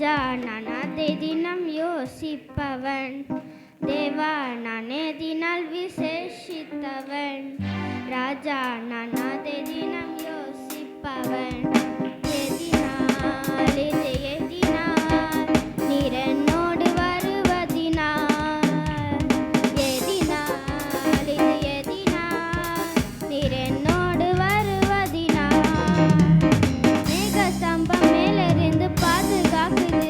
ராஜா நான் அதை தினம் யோசிப்பவன், தேவா நான் எதினால் விசேஷித்தவன். ராஜா நான் அதை தினம் யோசிப்பவன், எதினால் இது எதினால் நீர் என்னோடு வருவதினால், எதினால் இது எதினால் நீர் என்னோடு வருவதினால். மேக ஸ்தம்பம் மேலிருந்து பாதுகாக்குது,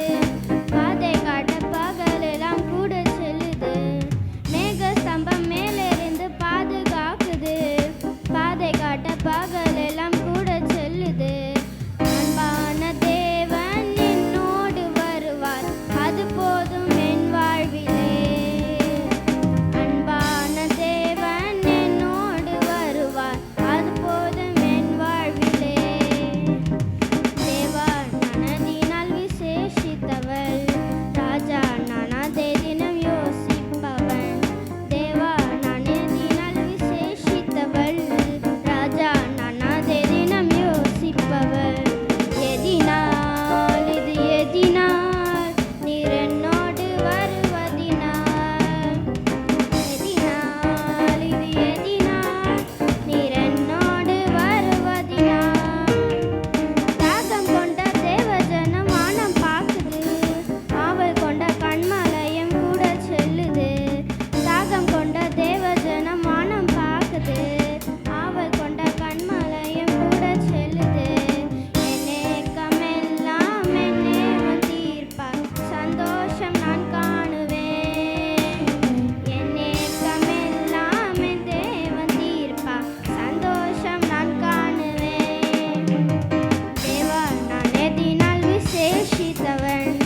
பாதை காட்ட பகலெல்லாம் கூட செல்லுது. மேக ஸ்தம்பம் மேலிருந்து பாதுகாக்குது, பாதை காட்ட பகலெல்லாம் கூட செல்லுது. அன்பான தேவன் என்னோடு வருவார், அது போதும் என் வாழ்விலே. அன்பான தேவன் என்னோடு வருவார், அது போதும் என் வாழ்விலே. தேவா நான் அதினால் விசேஷித்தவள், ராஜா நான் அதை தினம் யோசிப்பவன். தேவா நான் எதினால் விசேஷித்தவள், ராஜா நான் அதை தினம் யோசிப்பவள். எதினால் இது எதினால் நீர் என்னோடு வருவதினால், எதினால் இது எதினால் நீர் என்னோடு வருவதினால். தாகம் கொண்ட தேவஜனம் வானம் பார்க்குது, ஆவல் கொண்ட கண்மலையும் கூட செல்லுது. தாகம் கொண்ட தேவஜனம் வானம் பார்க்குது, ஆவல் கொண்ட கண்மலையும் கூட செல்லுது. என் ஏக்கமெல்லாம் என்னே தீர்ப்பார், சந்தோஷம் நான் காணுவேன். என் ஏக்கமெல்லாம் என் தேவன் தீர்ப்பார், சந்தோஷம் நான் காணுவேன். தேவா நான் எதினால் விசேஷித்தவன்,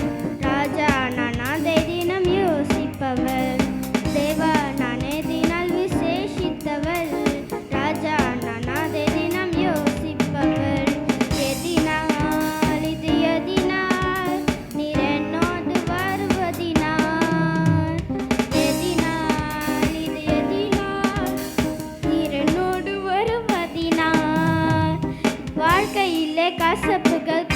ராஜா நான் அதை தினம் யோசிப்பவள். தேவா நான் எதினால் விசேஷித்தவள், ராஜா நான் அதை தினம் யோசிப்பவள். எதினால் இது எதினால் நீர் என்னோடு வருவதினால், எதினால் இது எதினால் நீர் என்னோடு வருவதினால். வாழ்க்கையிலே கசப்புகள்